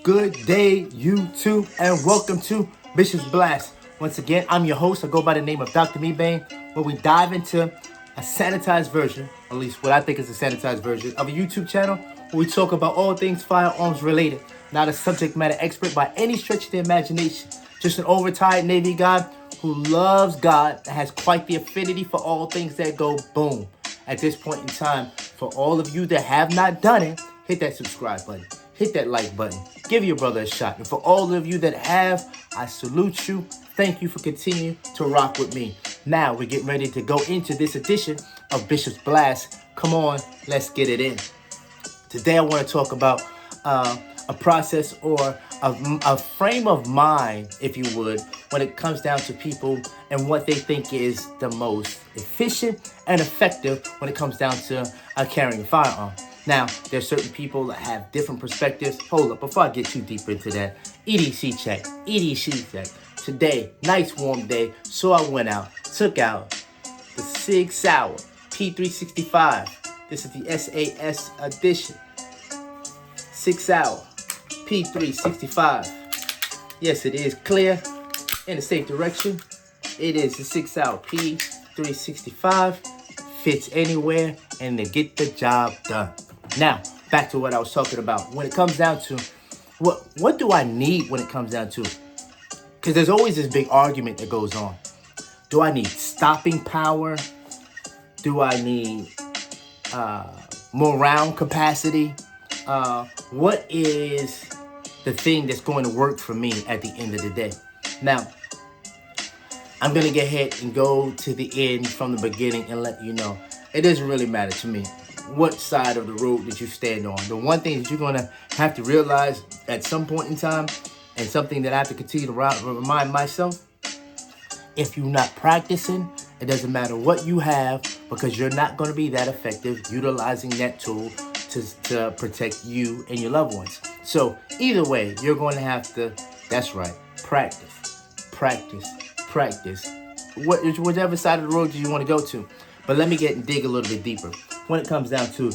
Good day, YouTube, and welcome to Bishop's Blast. Once again, I'm your host. I go by the name of Dr. Mebane, where we dive into a sanitized version, at least what I think is a sanitized version, of a YouTube channel where we talk about all things firearms related. Not a subject matter expert by any stretch of the imagination, just an old-retired Navy guy who loves God and has quite the affinity for all things that go boom. At this point in time, for all of you that have not done it, hit that subscribe button, hit that like button, give your brother a shot. And for all of you that have, I salute you. Thank you for continuing to rock with me. Now we're getting ready to go into this edition of Bishop's Blast. Come on, let's get it in. Today I want to talk about a process or a frame of mind, if you would, when it comes down to people and what they think is the most efficient and effective when it comes down to carrying a firearm. Now, there's certain people that have different perspectives. Hold up, before I get too deep into that, EDC check. Today, nice warm day, so I went out, took out the Sig Sauer P365. This is the SAS Edition. Sig Sauer P365. Yes, it is clear in the safe direction. It is the Sig Sauer P365. Fits anywhere and they get the job done. Now, back to what I was talking about. When it comes down to what do I need when it comes down to, because there's always this big argument that goes on. Do I need stopping power? Do I need more round capacity? What is the thing that's going to work for me at the end of the day? Now, I'm going to get ahead and go to the end from the beginning and let you know. It doesn't really matter to me what side of the road that you stand on. The one thing that you're going to have to realize at some point in time, and something that I have to continue to remind myself, if you're not practicing, it doesn't matter what you have, because you're not going to be that effective utilizing that tool to protect you and your loved ones. So either way, you're going to have to, that's right, practice. Whichever side of the road you want to go to. But let me dig a little bit deeper. When it comes down to,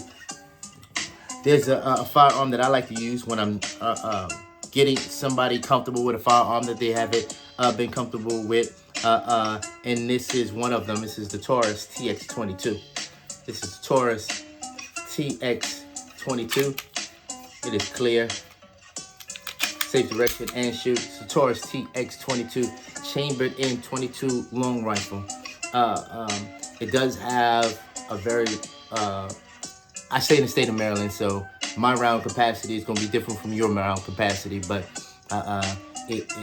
there's a firearm that I like to use when I'm getting somebody comfortable with a firearm that they haven't been comfortable with. And this is one of them. This is the Taurus TX22. This is the Taurus TX22. It is clear. Safe direction and shoot. It's the Taurus TX22 chambered in 22 long rifle. It does have a very, I stay in the state of Maryland, so my round capacity is going to be different from your round capacity, but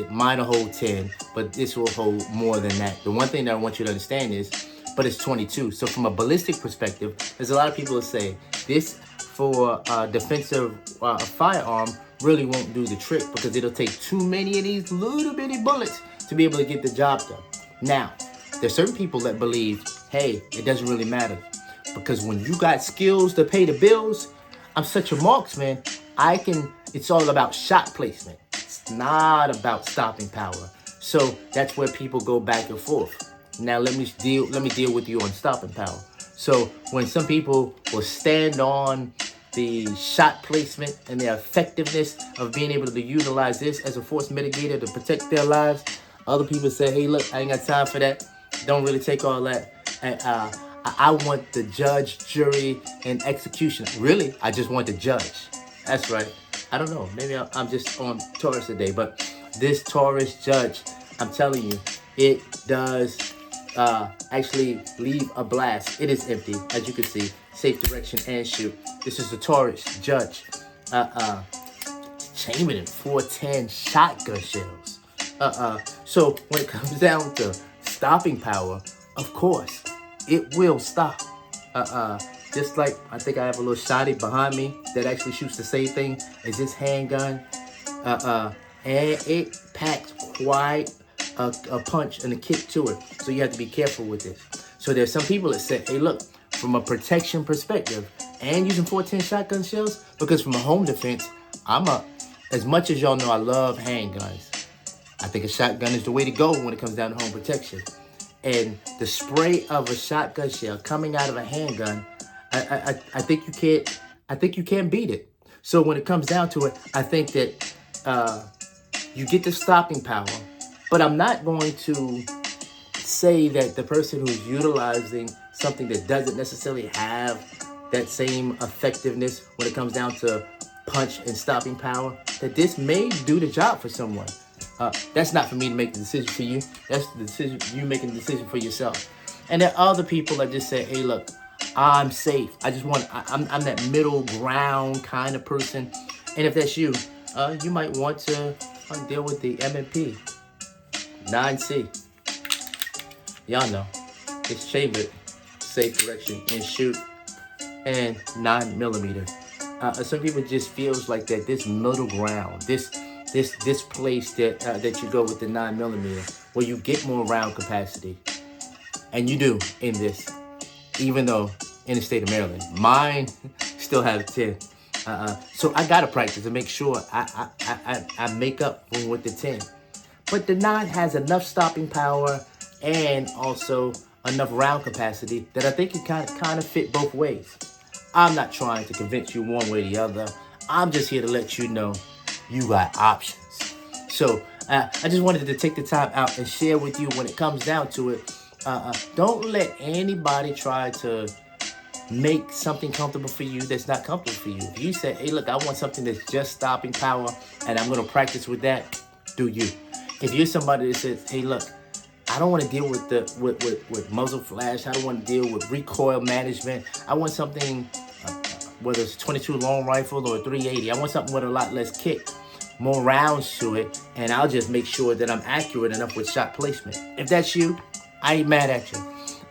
mine will hold 10, but this will hold more than that. The one thing that I want you to understand is, but it's 22. So from a ballistic perspective, there's a lot of people that say this for defensive firearm really won't do the trick, because it'll take too many of these little bitty bullets to be able to get the job done. Now, there's certain people that believe, hey, it doesn't really matter, because when you got skills to pay the bills, I'm such a marksman, it's all about shot placement. It's not about stopping power. So that's where people go back and forth. Now let me deal with you on stopping power. So when some people will stand on the shot placement and the effectiveness of being able to utilize this as a force mitigator to protect their lives, other people say, hey, look, I ain't got time for that. Don't really take all that. And I want the judge, jury, and execution. Really, I just want the judge. That's right. I don't know. Maybe I'm just on Taurus today, but this Taurus Judge, I'm telling you, it does actually leave a blast. It is empty, as you can see. Safe direction and shoot. This is the Taurus Judge. Chambered in 410 shotgun shells. So when it comes down to stopping power, of course, it will stop. Just like, I think I have a little shotty behind me that actually shoots the same thing as this handgun. And it packs quite a punch and a kick to it. So you have to be careful with this. So there's some people that say, hey, look, from a protection perspective and using 410 shotgun shells, because from a home defense, as much as y'all know I love handguns, I think a shotgun is the way to go when it comes down to home protection. And the spray of a shotgun shell coming out of a handgun, I think you can't beat it. So when it comes down to it, I think that you get the stopping power, but I'm not going to say that the person who's utilizing something that doesn't necessarily have that same effectiveness when it comes down to punch and stopping power, that this may do the job for someone. That's not for me to make the decision for you. That's the decision, you making the decision for yourself. And there are other people that just say, hey, look, I'm safe. I'm that middle ground kind of person. And if that's you, you might want to deal with the M&P 9C. Y'all know, it's chambered, safe direction, and shoot, and 9mm. Some people just feels like that this middle ground, this place that you go with the 9mm, where you get more round capacity, and you do in this, even though in the state of Maryland, mine still have 10. So I gotta practice to make sure I make up with the 10. But the 9 has enough stopping power and also enough round capacity that I think it kind of fit both ways. I'm not trying to convince you one way or the other. I'm just here to let you know you got options. So I just wanted to take the time out and share with you when it comes down to it. Don't let anybody try to make something comfortable for you that's not comfortable for you. If you say, hey, look, I want something that's just stopping power and I'm going to practice with that, do you. If you're somebody that says, hey, look, I don't want to deal with muzzle flash. I don't want to deal with recoil management. I want something, whether it's 22 long rifle or 380. I want something with a lot less kick, more rounds to it, and I'll just make sure that I'm accurate enough with shot placement. If that's you, I ain't mad at you.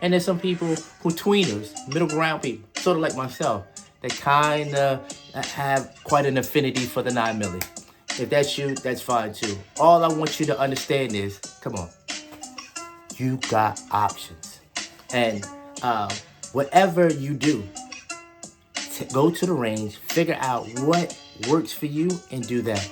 And there's some people who tweeners, middle ground people, sort of like myself, that kind of have quite an affinity for the 9mm. If that's you, that's fine too. All I want you to understand is, come on, you got options. And whatever you do, go to the range, figure out what works for you, and do that.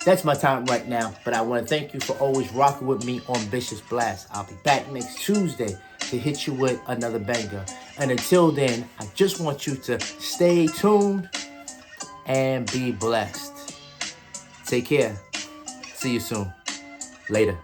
That's my time right now, but I want to thank you for always rocking with me on Vicious Blast. I'll be back next Tuesday to hit you with another banger. And until then, I just want you to stay tuned and be blessed. Take care. See you soon. Later.